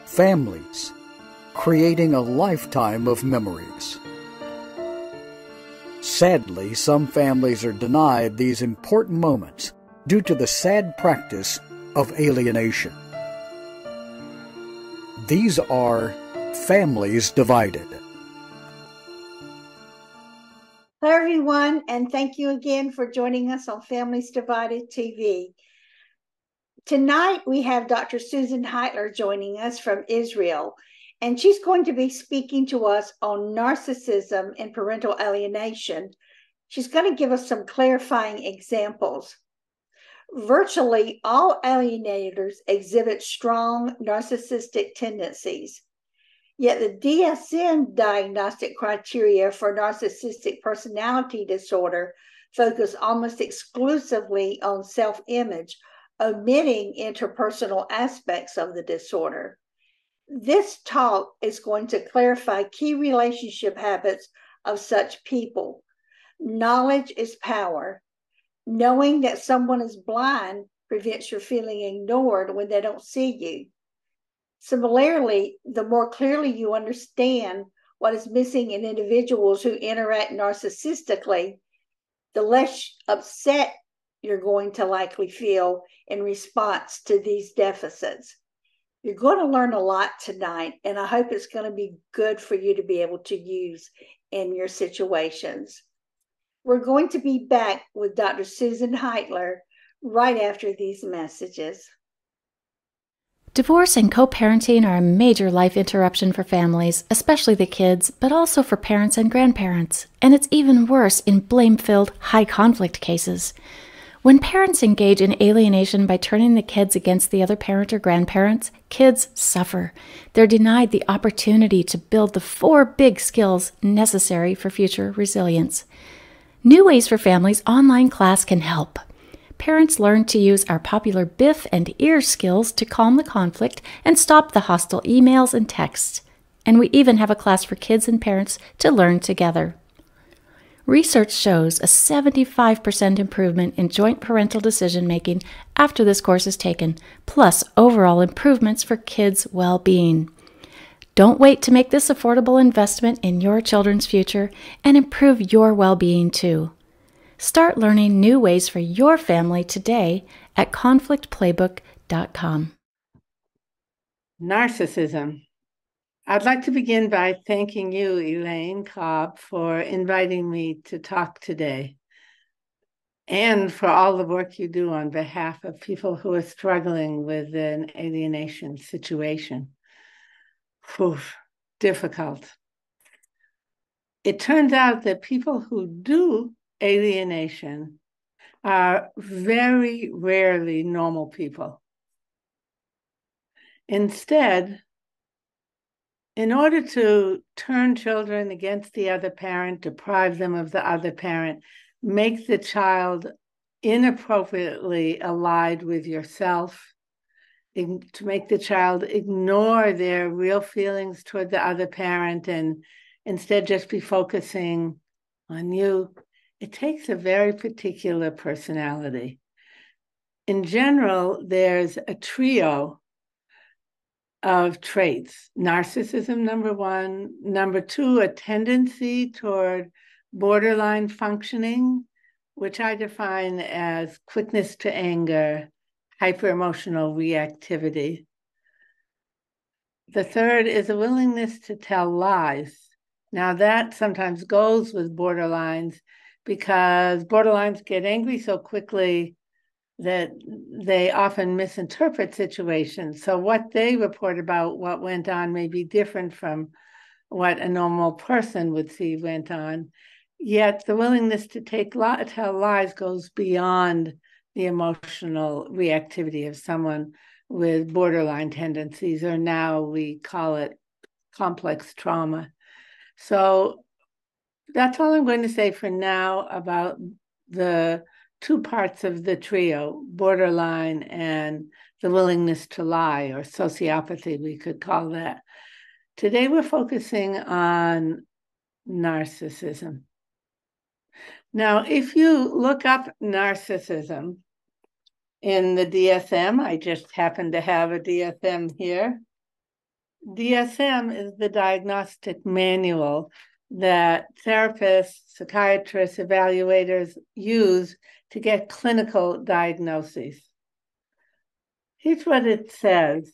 families, creating a lifetime of memories. Sadly, some families are denied these important moments due to the sad practice of alienation. These are families divided. Hello, everyone, and thank you again for joining us on Families Divided TV. Tonight, we have Dr. Susan Heitler joining us from Israel, and she's going to be speaking to us on narcissism and parental alienation. She's going to give us some clarifying examples. Virtually all alienators exhibit strong narcissistic tendencies. Yet the DSM diagnostic criteria for narcissistic personality disorder focus almost exclusively on self-image, omitting interpersonal aspects of the disorder. This talk is going to clarify key relationship habits of such people. Knowledge is power. Knowing that someone is blind prevents your feeling ignored when they don't see you. Similarly, the more clearly you understand what is missing in individuals who interact narcissistically, the less upset you're going to likely feel in response to these deficits. You're going to learn a lot tonight, and I hope it's going to be good for you to be able to use in your situations. We're going to be back with Dr. Susan Heitler right after these messages. Divorce and co-parenting are a major life interruption for families, especially the kids, but also for parents and grandparents. And it's even worse in blame-filled, high-conflict cases. When parents engage in alienation by turning the kids against the other parent or grandparents, kids suffer. They're denied the opportunity to build the 4 big skills necessary for future resilience. New Ways for Families online class can help. Parents learn to use our popular BIF and EAR skills to calm the conflict and stop the hostile emails and texts. And we even have a class for kids and parents to learn together. Research shows a 75% improvement in joint parental decision-making after this course is taken, plus overall improvements for kids' well-being. Don't wait to make this affordable investment in your children's future and improve your well-being too. Start learning new ways for your family today at conflictplaybook.com. Narcissism. I'd like to begin by thanking you, Elaine Cobb, for inviting me to talk today and for all the work you do on behalf of people who are struggling with an alienation situation. Difficult. It turns out that people who do alienation are very rarely normal people. Instead, in order to turn children against the other parent, deprive them of the other parent, make the child inappropriately allied with yourself, to make the child ignore their real feelings toward the other parent and instead just be focusing on you, it takes a very particular personality. In general, there's a trio of traits. Narcissism, number 1. Number 2, a tendency toward borderline functioning, which I define as quickness to anger, hyper-emotional reactivity. The third is a willingness to tell lies. Now that sometimes goes with borderlines because borderlines get angry so quickly that they often misinterpret situations. So what they report about what went on may be different from what a normal person would see went on. Yet the willingness to tell lies goes beyond the emotional reactivity of someone with borderline tendencies, or now we call it complex trauma. So that's all I'm going to say for now about the 2 parts of the trio, borderline and the willingness to lie, or sociopathy, we could call that. Today we're focusing on narcissism. Now, if you look up narcissism in the DSM, I just happen to have a DSM here, DSM is the diagnostic manual that therapists, psychiatrists, evaluators use to get clinical diagnoses. Here's what it says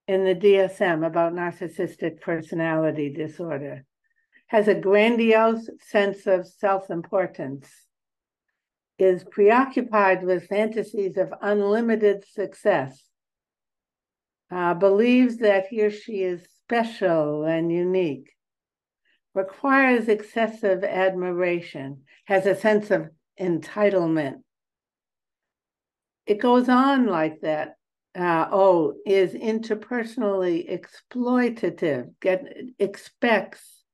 in the DSM about narcissistic personality disorder. Has a grandiose sense of self-importance, is preoccupied with fantasies of unlimited success, believes that he or she is special and unique, requires excessive admiration, has a sense of entitlement. It goes on like that. Is interpersonally exploitative, expects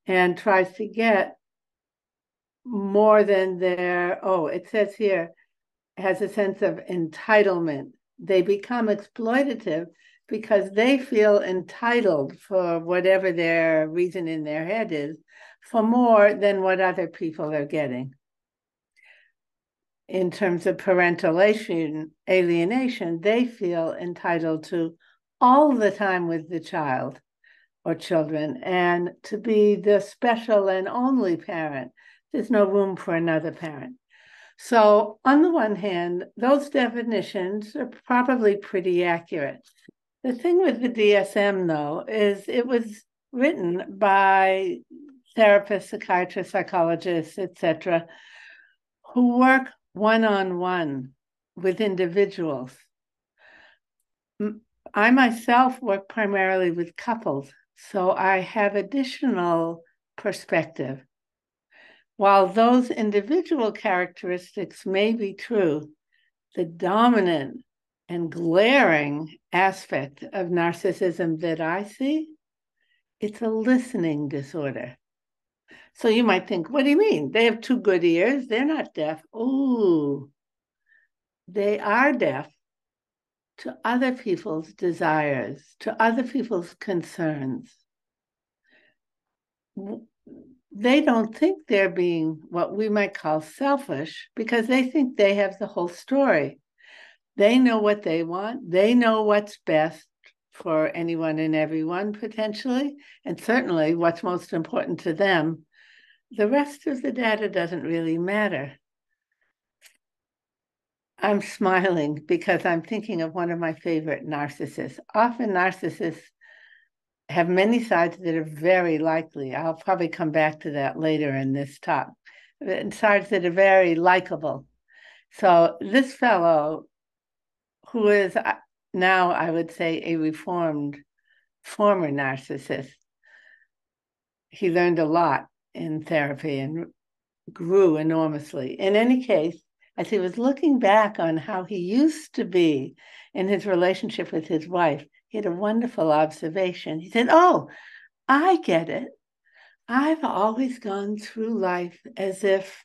and tries to get more than their, it says here, has a sense of entitlement. They become exploitative because they feel entitled, for whatever their reason in their head is, for more than what other people are getting. In terms of parental alienation, they feel entitled to all the time with the child or children and to be the special and only parent. There's no room for another parent. So on the one hand, those definitions are probably pretty accurate. The thing with the DSM, though, is it was written by therapists, psychiatrists, psychologists, etc., who work one-on-one with individuals. I myself work primarily with couples, so I have additional perspective. While those individual characteristics may be true, the dominant and glaring aspect of narcissism that I see, it's a listening disorder. So you might think, what do you mean? They have two good ears. They're not deaf. Oh, they are deaf to other people's desires, to other people's concerns. They don't think they're being what we might call selfish because they think they have the whole story. They know what they want. They know what's best for anyone and everyone, potentially, and certainly what's most important to them. The rest of the data doesn't really matter. I'm smiling because I'm thinking of one of my favorite narcissists. Often narcissists have many sides that are very likely. I'll probably come back to that later in this talk. Sides that are very likable. So this fellow, who is now, I would say, a reformed former narcissist, he learned a lot in therapy and grew enormously. In any case, as he was looking back on how he used to be in his relationship with his wife, he had a wonderful observation. He said, I get it. I've always gone through life as if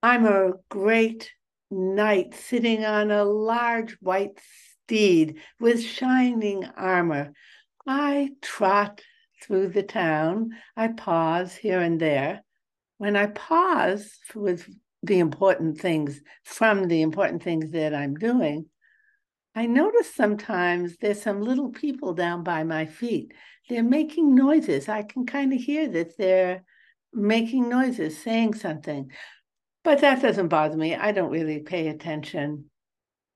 I'm a great knight sitting on a large white steed with shining armor. I trot through the town. I pause here and there. When I pause with the important things, from the important things that I'm doing, I notice sometimes there's some little people down by my feet. They're making noises. I can kind of hear that they're making noises, saying something. But that doesn't bother me. I don't really pay attention.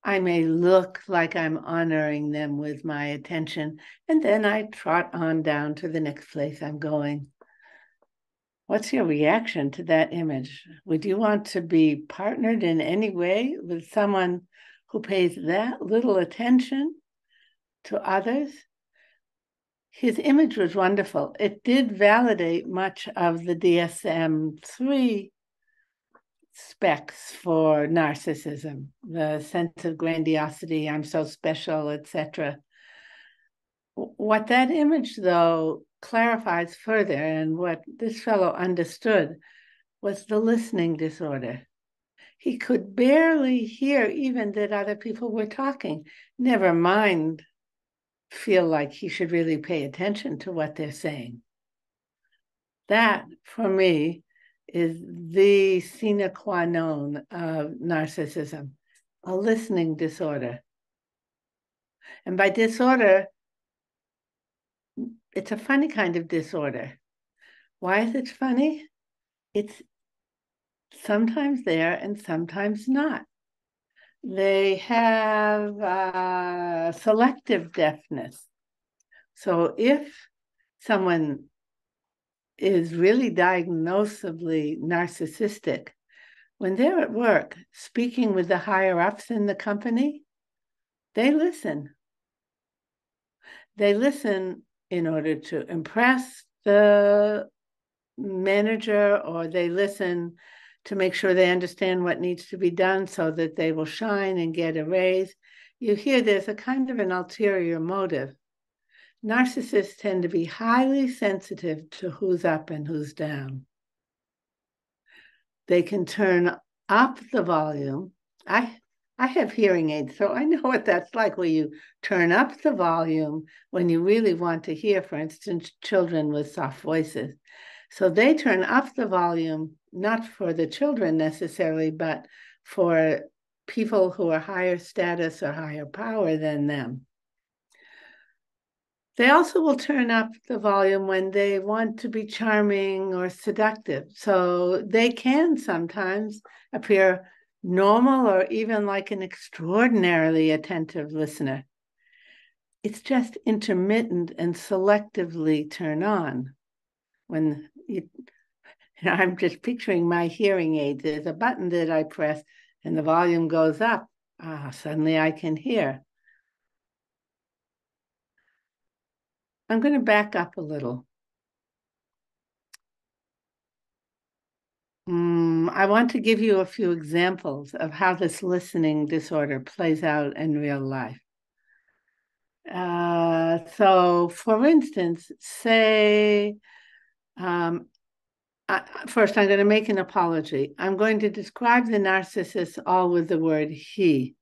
I may look like I'm honoring them with my attention, and then I trot on down to the next place I'm going. What's your reaction to that image? Would you want to be partnered in any way with someone who pays that little attention to others? His image was wonderful. It did validate much of the DSM-3 specs for narcissism, the sense of grandiosity, I'm so special, etc. What that image, though, clarifies further, and what this fellow understood, was the listening disorder. He could barely hear even that other people were talking, never mind feel like he should really pay attention to what they're saying. That, for me, is the sine qua non of narcissism, a listening disorder. And by disorder, it's a funny kind of disorder. Why is it funny? It's sometimes there and sometimes not. They have selective deafness. So if someone is really diagnosably narcissistic, when they're at work speaking with the higher ups in the company, they listen. They listen in order to impress the manager, or they listen to make sure they understand what needs to be done so that they will shine and get a raise. You hear there's a kind of an ulterior motive. Narcissists tend to be highly sensitive to who's up and who's down. They can turn up the volume. I have hearing aids, so I know what that's like, where you turn up the volume when you really want to hear, for instance, children with soft voices. So they turn up the volume, not for the children necessarily, but for people who are higher status or higher power than them. They also will turn up the volume when they want to be charming or seductive. So they can sometimes appear normal or even like an extraordinarily attentive listener. It's just intermittent and selectively turn on. When I'm just picturing my hearing aids. There's a button that I press and the volume goes up. Suddenly I can hear. I'm going to back up a little. I want to give you a few examples of how this listening disorder plays out in real life. So, for instance, say, first, I'm going to make an apology. I'm going to describe the narcissist all with the word he.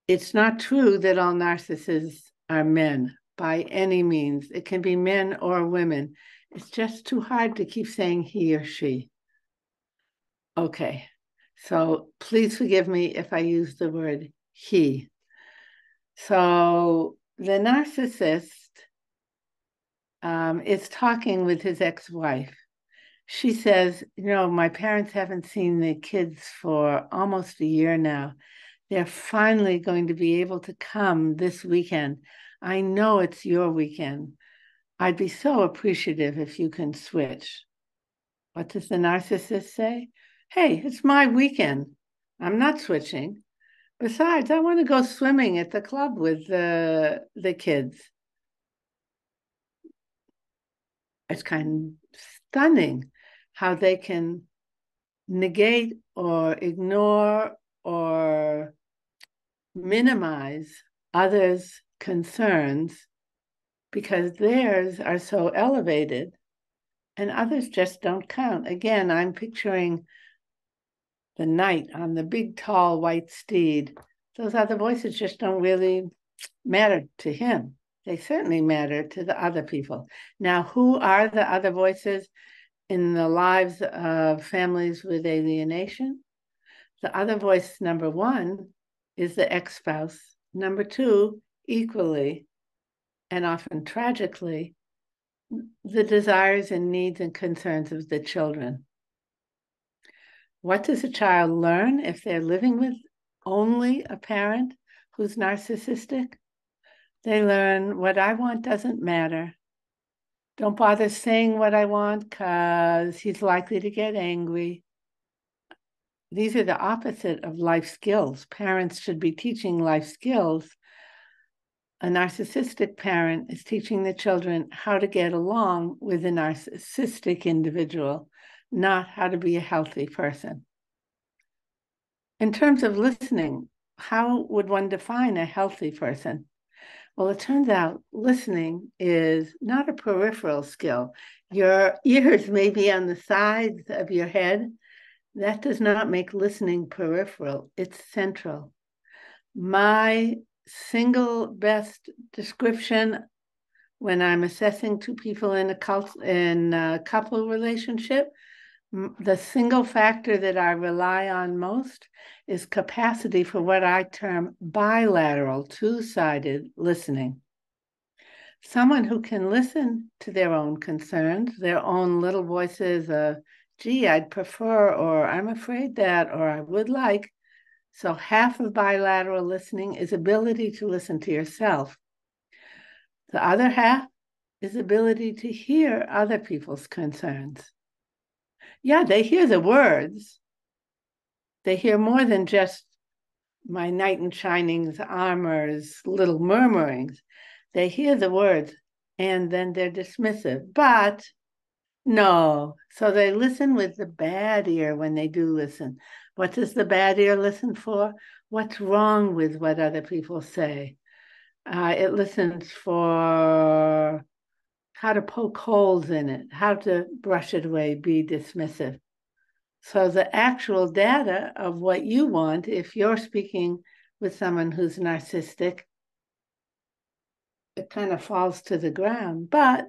It's not true that all narcissists are men by any means. It can be men or women. It's just too hard to keep saying he or she. Okay, so please forgive me if I use the word he. So the narcissist is talking with his ex-wife. She says, my parents haven't seen the kids for almost a year now. They're finally going to be able to come this weekend. I know it's your weekend. I'd be so appreciative if you can switch. What does the narcissist say? Hey, it's my weekend. I'm not switching. Besides, I want to go swimming at the club with the kids. It's kind of stunning how they can negate or ignore or minimize others' concerns because theirs are so elevated and others just don't count. Again, I'm picturing the knight on the big, tall, white steed. Those other voices just don't really matter to him. They certainly matter to the other people. Now, who are the other voices in the lives of families with alienation? The other voice, number one, is the ex-spouse. Number two, equally, and often tragically, the desires and needs and concerns of the children. What does a child learn if they're living with only a parent who's narcissistic? They learn what I want doesn't matter. Don't bother saying what I want because he's likely to get angry. These are the opposite of life skills. Parents should be teaching life skills. A narcissistic parent is teaching the children how to get along with a narcissistic individual, not how to be a healthy person. In terms of listening, how would one define a healthy person? Well, it turns out listening is not a peripheral skill. Your ears may be on the sides of your head. That does not make listening peripheral. It's central. My single best description when I'm assessing two people in a couple relationship, the single factor that I rely on most is capacity for what I term bilateral, two-sided listening. Someone who can listen to their own concerns, their own little voices of, gee, I'd prefer, or I'm afraid that, or I would like. So half of bilateral listening is ability to listen to yourself. The other half is ability to hear other people's concerns. Yeah, they hear the words. They hear more than just my knight in shining's armor's little murmurings. They hear the words and then they're dismissive. But no, so they listen with the bad ear when they do listen. What does the bad ear listen for? What's wrong with what other people say? It listens for how to poke holes in it, how to brush it away, be dismissive. So the actual data of what you want, if you're speaking with someone who's narcissistic, it kind of falls to the ground. But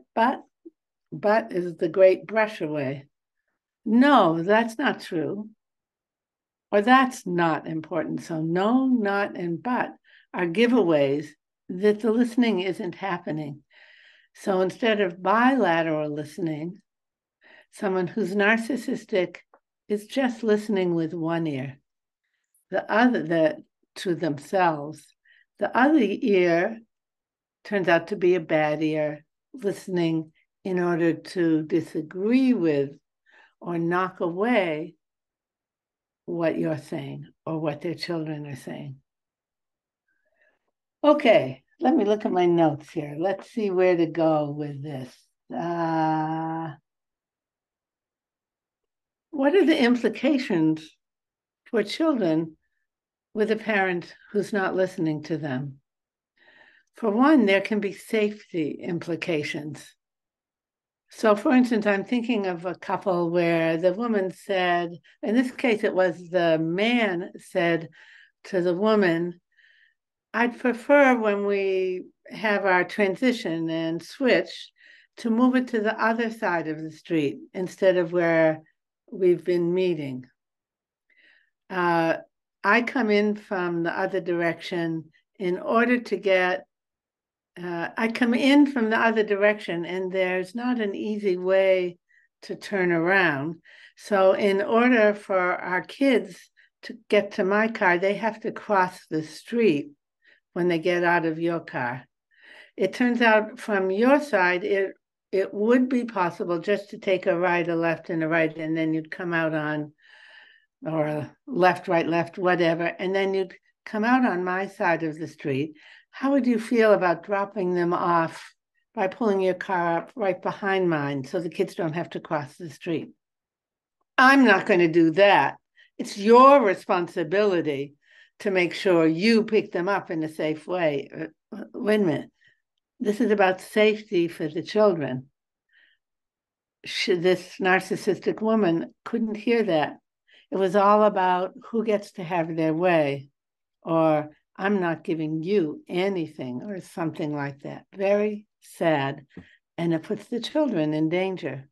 is the great brush away. No, that's not true. Or that's not important. So no, not, and but are giveaways that the listening isn't happening. So instead of bilateral listening, someone who's narcissistic is just listening with one ear, the other to themselves. The other ear turns out to be a bad ear, listening in order to disagree with or knock away what you're saying or what their children are saying. Okay, let me look at my notes here. Let's see where to go with this. What are the implications for children with a parent who's not listening to them? For one, there can be safety implications. So, for instance, I'm thinking of a couple where the woman said, in this case, it was the man said to the woman, I'd prefer when we have our transition and switch to move it to the other side of the street instead of where we've been meeting. I come in from the other direction in order to get, I come in from the other direction and there's not an easy way to turn around. So in order for our kids to get to my car, they have to cross the street when they get out of your car. It turns out from your side, it would be possible just to take a right, a left, and a right, and then you'd come out on, or a left, right, left, whatever, and then you'd come out on my side of the street. How would you feel about dropping them off by pulling your car up right behind mine so the kids don't have to cross the street? I'm not going to do that. It's your responsibility to make sure you pick them up in a safe way. Wait a minute. This is about safety for the children. This narcissistic woman couldn't hear that. It was all about who gets to have their way, or I'm not giving you anything, or something like that. Very sad. And it puts the children in danger.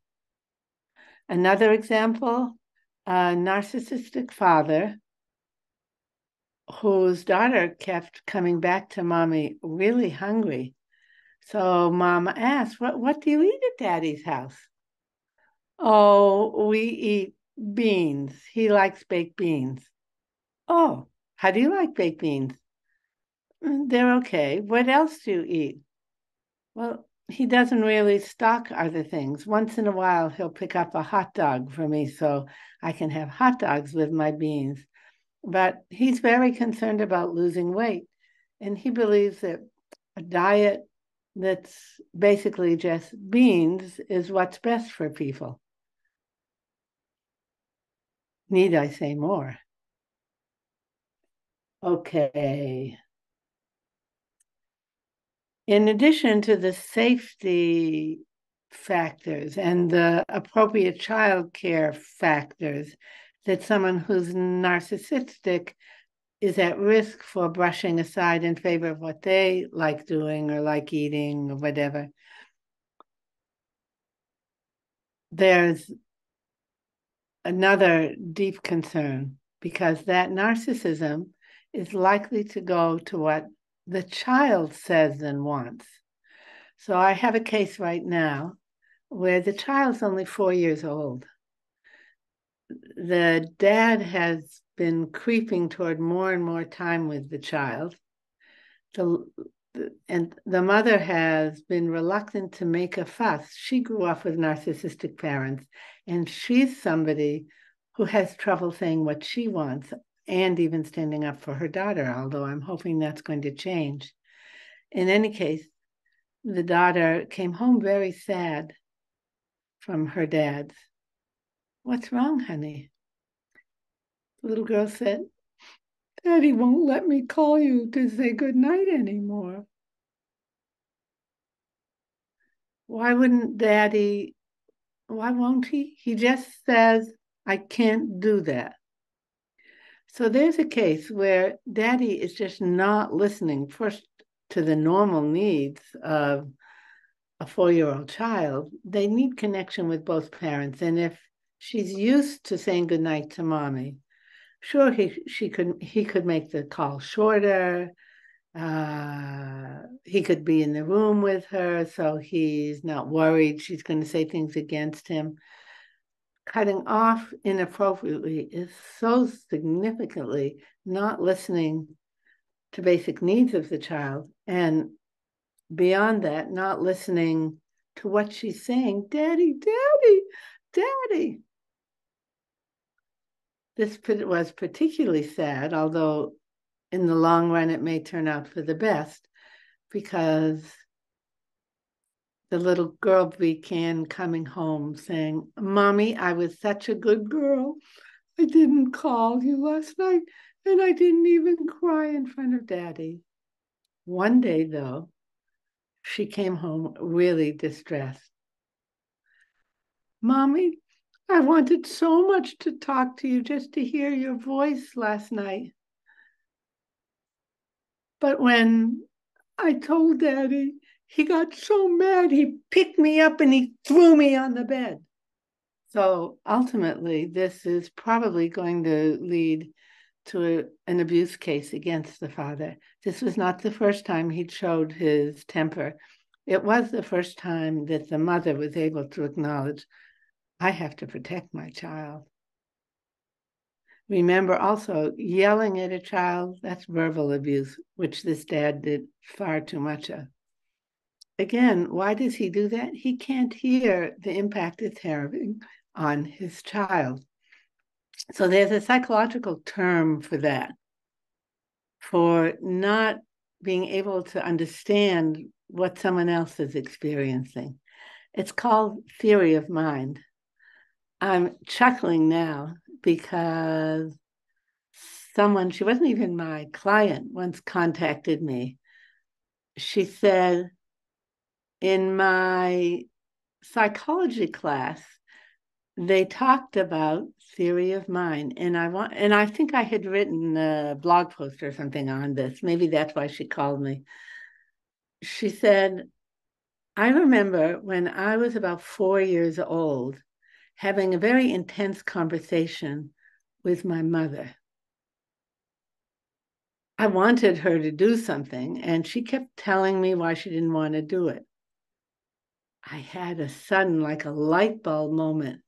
Another example, a narcissistic father whose daughter kept coming back to mommy really hungry. So mom asked, what do you eat at daddy's house? Oh, we eat beans. He likes baked beans. Oh, how do you like baked beans? They're okay. What else do you eat? Well, he doesn't really stock other things. Once in a while, he'll pick up a hot dog for me so I can have hot dogs with my beans. But he's very concerned about losing weight. And he believes that a diet that's basically just beans is what's best for people. Need I say more? Okay. In addition to the safety factors and the appropriate child care factors, that someone who's narcissistic is at risk for brushing aside in favor of what they like doing or like eating or whatever. There's another deep concern, because that narcissism is likely to go to what the child says and wants. So I have a case right now where the child's only 4 years old. The dad has been creeping toward more and more time with the child. And the mother has been reluctant to make a fuss. She grew up with narcissistic parents, and she's somebody who has trouble saying what she wants and even standing up for her daughter, although I'm hoping that's going to change. In any case, the daughter came home very sad from her dad's. "What's wrong, honey?" The little girl said, "Daddy won't let me call you to say goodnight anymore." Why wouldn't Daddy? Why won't he? He just says, "I can't do that." So there's a case where Daddy is just not listening first to the normal needs of a 4-year-old child. They need connection with both parents. And if she's used to saying goodnight to mommy, sure, he could make the call shorter. He could be in the room with her, so he's not worried she's going to say things against him. Cutting off inappropriately is so significantly not listening to basic needs of the child. And beyond that, not listening to what she's saying. "Daddy, Daddy, Daddy." This was particularly sad, although in the long run, it may turn out for the best, because the little girl began coming home saying, "Mommy, I was such a good girl. I didn't call you last night, and I didn't even cry in front of Daddy." One day, though, she came home really distressed. "Mommy, I wanted so much to talk to you, just to hear your voice last night. But when I told Daddy, he got so mad, he picked me up and he threw me on the bed." So ultimately, this is probably going to lead to an abuse case against the father. This was not the first time he'd showed his temper. It was the first time that the mother was able to acknowledge, "I have to protect my child." Remember also, yelling at a child, that's verbal abuse, which this dad did far too much of. Again, why does he do that? He can't hear the impact it's having on his child. So there's a psychological term for that, for not being able to understand what someone else is experiencing. It's called theory of mind. I'm chuckling now because someone, she wasn't even my client, once contacted me. She said, "In my psychology class, they talked about theory of mind, and I think I had written a blog post or something on this. Maybe that's why she called me." She said, "I remember when I was about 4 years old having a very intense conversation with my mother. I wanted her to do something, and she kept telling me why she didn't want to do it. I had a sudden, like a light bulb moment.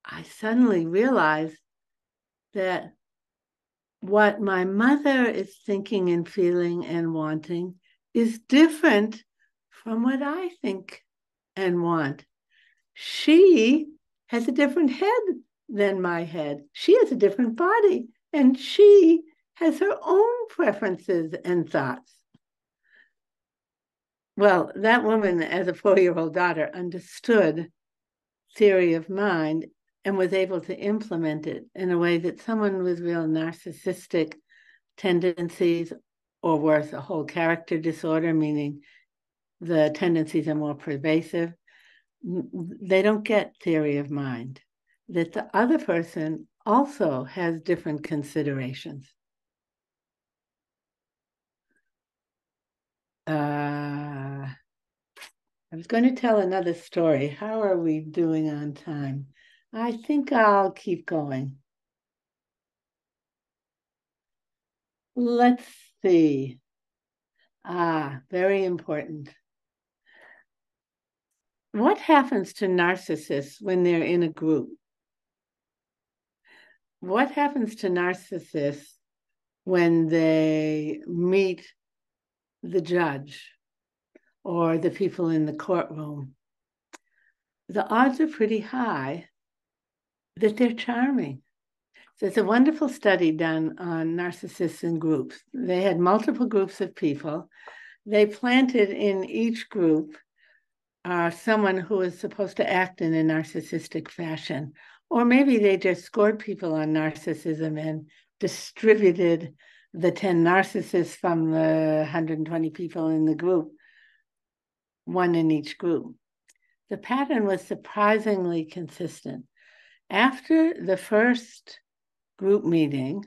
I suddenly realized that what my mother is thinking and feeling and wanting is different from what I think and want. She has a different head than my head. She has a different body, and she has her own preferences and thoughts." Well, that woman, as a 4-year-old daughter, understood theory of mind and was able to implement it in a way that someone with real narcissistic tendencies, or worse, a whole character disorder, meaning the tendencies are more pervasive, they don't get theory of mind, that the other person also has different considerations. I was going to tell another story. How are we doing on time? I think I'll keep going. Let's see. Very important. what happens to narcissists when they're in a group? What happens to narcissists when they meet the judge or the people in the courtroom? The odds are pretty high that they're charming. So it's a wonderful study done on narcissists in groups. They had multiple groups of people. They planted in each group someone who was supposed to act in a narcissistic fashion. Or maybe they just scored people on narcissism and distributed the 10 narcissists from the 120 people in the group, one in each group. The pattern was surprisingly consistent. After the first group meeting,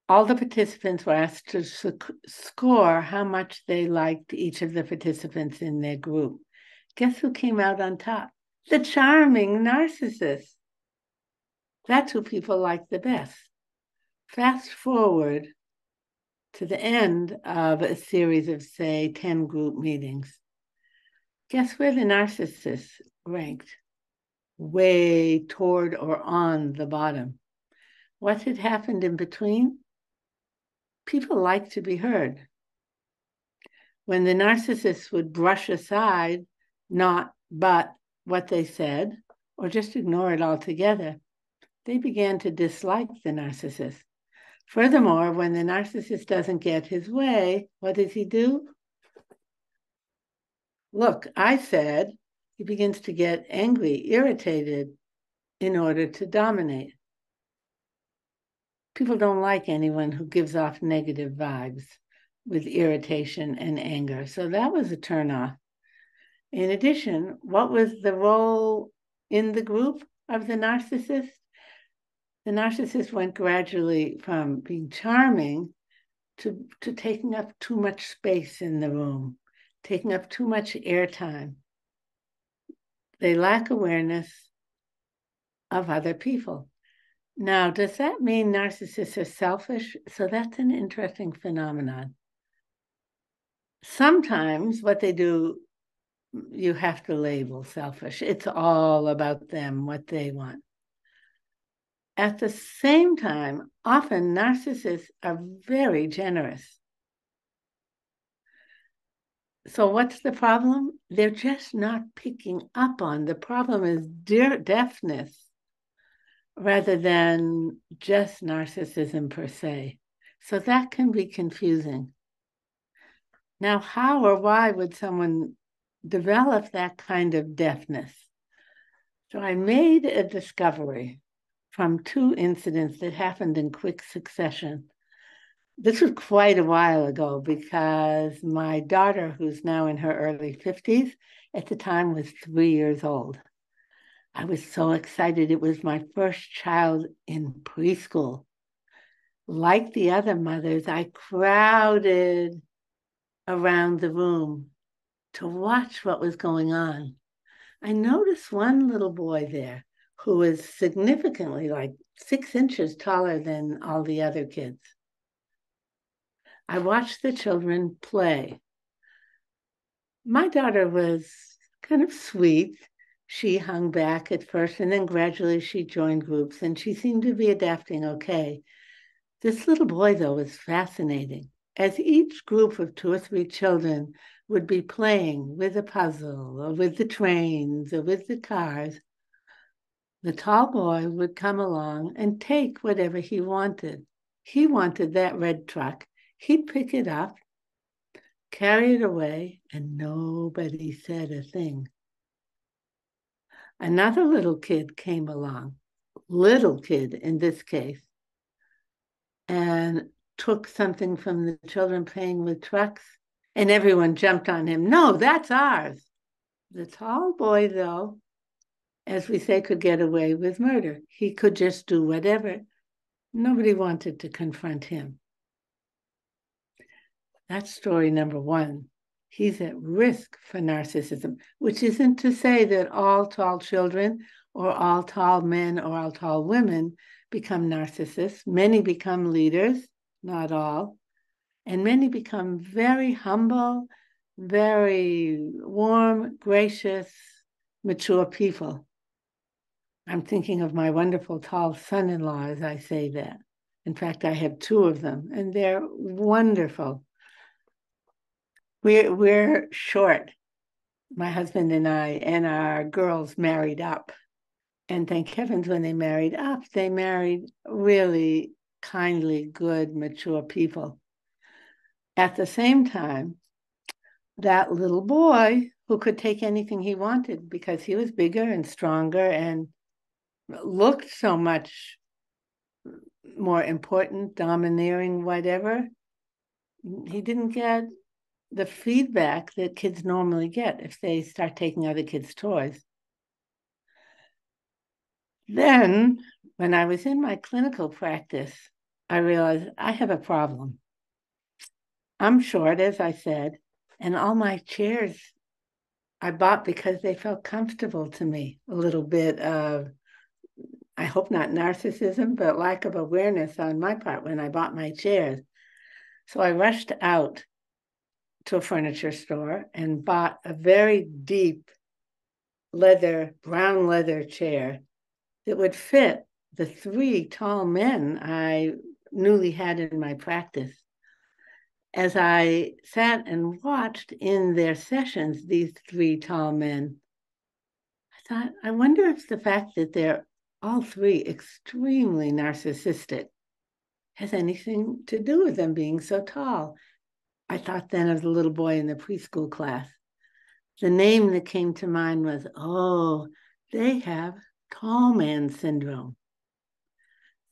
all the participants were asked to score how much they liked each of the participants in their group. Guess who came out on top? The charming narcissist. That's who people like the best. Fast forward to the end of a series of, say, 10 group meetings. Guess where the narcissist ranked? Way toward or on the bottom. What had happened in between? People like to be heard. When the narcissist would brush aside not but what they said, or just ignore it altogether, they began to dislike the narcissist. Furthermore, when the narcissist doesn't get his way, what does he do? Look, I said, he begins to get angry, irritated in order to dominate. People don't like anyone who gives off negative vibes with irritation and anger. So that was a turnoff. In addition, what was the role in the group of the narcissist? The narcissist went gradually from being charming to taking up too much space in the room, taking up too much airtime. They lack awareness of other people. Now, does that mean narcissists are selfish? So that's an interesting phenomenon. Sometimes what they do, you have to label selfish. It's all about them, what they want. At the same time, often narcissists are very generous. So what's the problem? They're just not picking up on. The problem is deafness rather than just narcissism per se. So that can be confusing. Now, how or why would someone develop that kind of deafness? So I made a discovery from 2 incidents that happened in quick succession. This was quite a while ago because my daughter, who's now in her early 50s, at the time was 3 years old. I was so excited. It was my first child in preschool. Like the other mothers, I crowded around the room to watch what was going on. I noticed one little boy there who was significantly like 6 inches taller than all the other kids. I watched the children play. My daughter was kind of sweet. She hung back at first, and then gradually she joined groups, and she seemed to be adapting okay. This little boy, though, was fascinating. As each group of 2 or 3 children would be playing with a puzzle, or with the trains, or with the cars, the tall boy would come along and take whatever he wanted. He wanted that red truck. He'd pick it up, carry it away, and nobody said a thing. Another little kid came along, little kid in this case, and took something from the children playing with trucks, and everyone jumped on him. No, that's ours. The tall boy, though, as we say, could get away with murder. He could just do whatever. Nobody wanted to confront him. That's story number 1. He's at risk for narcissism, which isn't to say that all tall children or all tall men or all tall women become narcissists. Many become leaders, not all. And many become very humble very warm, gracious, mature people. I'm thinking of my wonderful tall son-in-law as I say that. In fact, I have two of them, and they're wonderful. We're short, my husband and I, and our girls married up. And thank heavens when they married up, they married really kindly, good, mature people. At the same time, that little boy who could take anything he wanted because he was bigger and stronger and looked so much more important, domineering, whatever, he didn't get the feedback that kids normally get if they start taking other kids' toys. Then, when I was in my clinical practice, I realized I have a problem. I'm short, as I said, and all my chairs I bought because they felt comfortable to me. A little bit of, I hope not narcissism, but lack of awareness on my part when I bought my chairs. So I rushed out to a furniture store and bought a very deep brown leather chair that would fit the three tall men I newly had in my practice. As I sat and watched in their sessions, these three tall men, I thought, I wonder if the fact that they're all three extremely narcissistic has anything to do with them being so tall. I thought then of the little boy in the preschool class. The name that came to mind was, oh, they have tall man syndrome.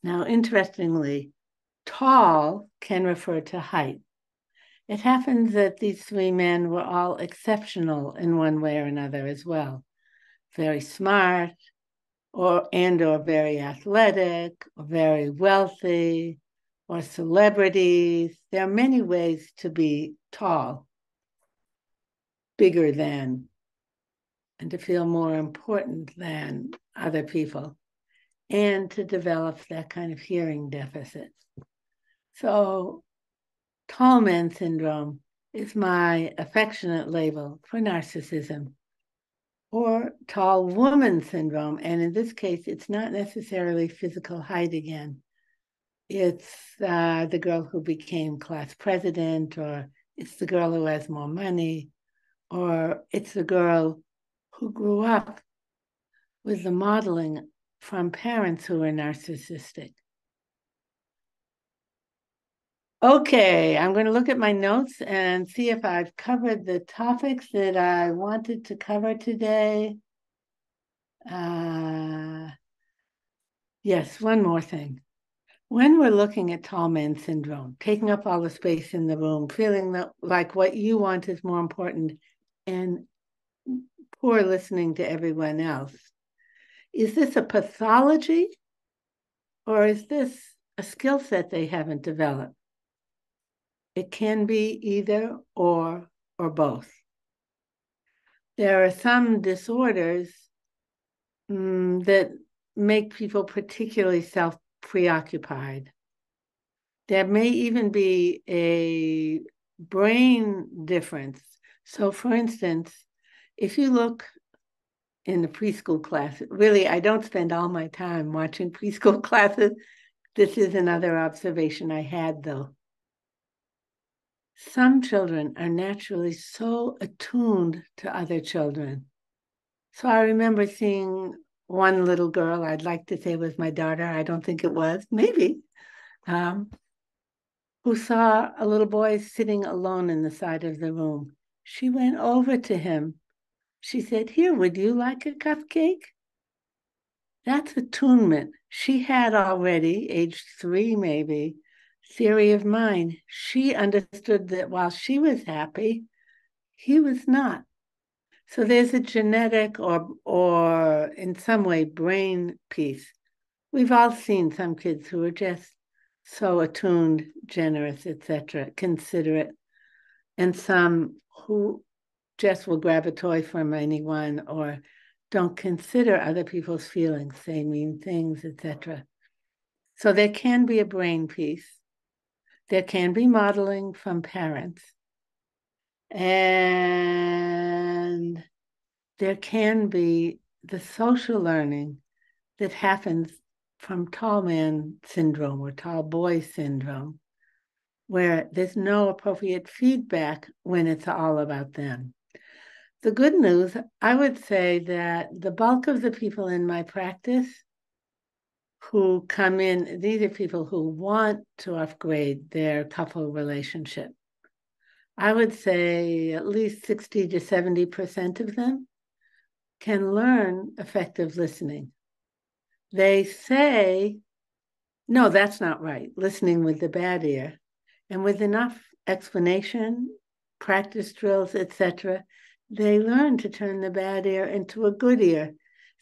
Now, interestingly, tall can refer to height. It happens that these three men were all exceptional in one way or another as well. Very smart, or very athletic, or very wealthy, or celebrities. There are many ways to be tall, bigger than, and to feel more important than other people, and to develop that kind of hearing deficit. So tall man syndrome is my affectionate label for narcissism, or tall woman syndrome. And in this case, it's not necessarily physical height again. It's the girl who became class president, or it's the girl who has more money, or it's the girl who grew up with the modeling from parents who are narcissistic. Okay, I'm going to look at my notes and see if I've covered the topics that I wanted to cover today. Yes, one more thing. When we're looking at tall man syndrome, taking up all the space in the room, feeling like what you want is more important, and poor listening to everyone else, is this a pathology, or is this a skill set they haven't developed? It can be either or both. There are some disorders that make people particularly self-preoccupied. There may even be a brain difference. So, for instance, if you look in the preschool class, really, I don't spend all my time watching preschool classes. This is another observation I had, though. Some children are naturally so attuned to other children. So I remember seeing one little girl, I'd like to say it was my daughter, I don't think it was, maybe, who saw a little boy sitting alone in the side of the room. She went over to him. She said, "Here, would you like a cupcake?" That's attunement. She had already, age 3 maybe, theory of mind. She understood that while she was happy, he was not. So there's a genetic or in some way brain piece. We've all seen some kids who are just so attuned, generous, etc., considerate, and some who just will grab a toy from anyone or don't consider other people's feelings, say mean things, etc. So there can be a brain piece. There can be modeling from parents. And there can be the social learning that happens from tall man syndrome or tall boy syndrome, where there's no appropriate feedback when it's all about them. The good news, I would say that the bulk of the people in my practice who come in, these are people who want to upgrade their couple relationship. I would say at least 60 to 70% of them can learn effective listening. They say, no, that's not right, listening with the bad ear. And with enough explanation, practice drills, etc., they learn to turn the bad ear into a good ear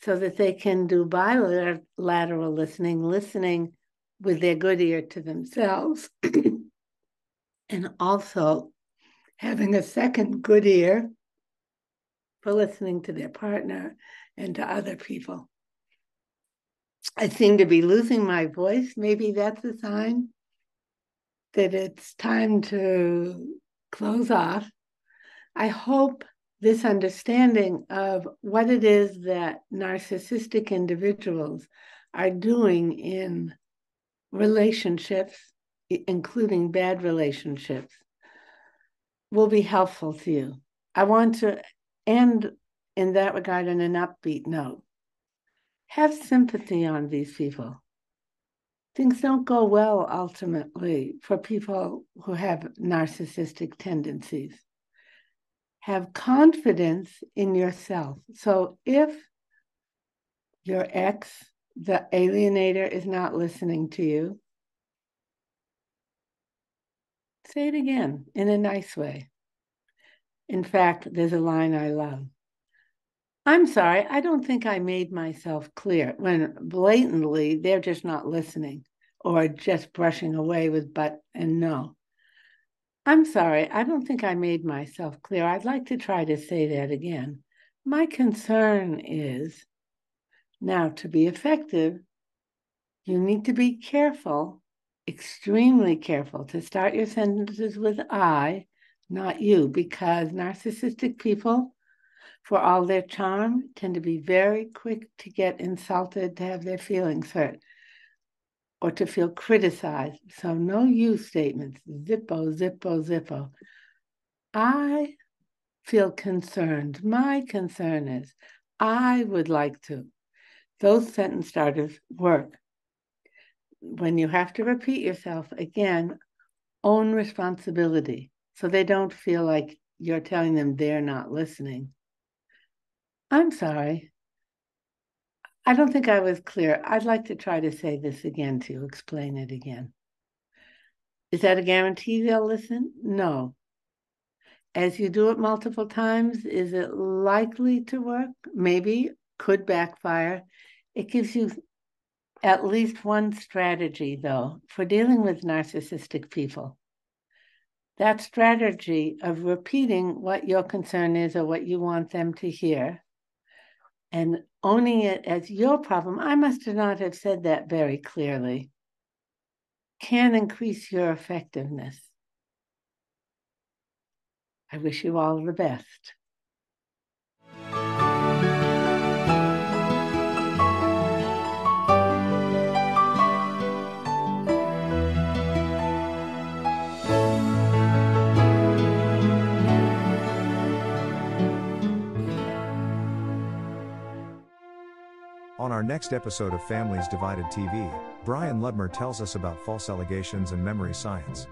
so that they can do bilateral listening, listening with their good ear to themselves, and also having a second good ear for listening to their partner and to other people. I seem to be losing my voice. Maybe that's a sign that it's time to close off. I hope this understanding of what it is that narcissistic individuals are doing in relationships, including bad relationships, will be helpful to you. I want to end in that regard on an upbeat note. Have sympathy on these people. Things don't go well ultimately for people who have narcissistic tendencies. Have confidence in yourself. So if your ex, the alienator, is not listening to you, say it again in a nice way. In fact, there's a line I love. I'm sorry, I don't think I made myself clear, when blatantly they're just not listening or just brushing away with but and no. I'm sorry, I don't think I made myself clear. I'd like to try to say that again. My concern is, now to be effective, you need to be careful, extremely careful, to start your sentences with I, not you, because narcissistic people, for all their charm, tend to be very quick to get insulted, to have their feelings hurt, or to feel criticized. So no you statements, zippo, zippo, zippo. I feel concerned. My concern is, I would like to. Those sentence starters work. When you have to repeat yourself, again, own responsibility, so they don't feel like you're telling them they're not listening. I'm sorry. I don't think I was clear. I'd like to try to say this again to you, explain it again. Is that a guarantee they'll listen? No. As you do it multiple times, is it likely to work? Maybe, could backfire. It gives you at least one strategy, though, for dealing with narcissistic people. That strategy of repeating what your concern is or what you want them to hear and owning it as your problem, I must not have said that very clearly, can increase your effectiveness. I wish you all the best. On our next episode of Families Divided TV, Brian Ludmer tells us about false allegations and memory science.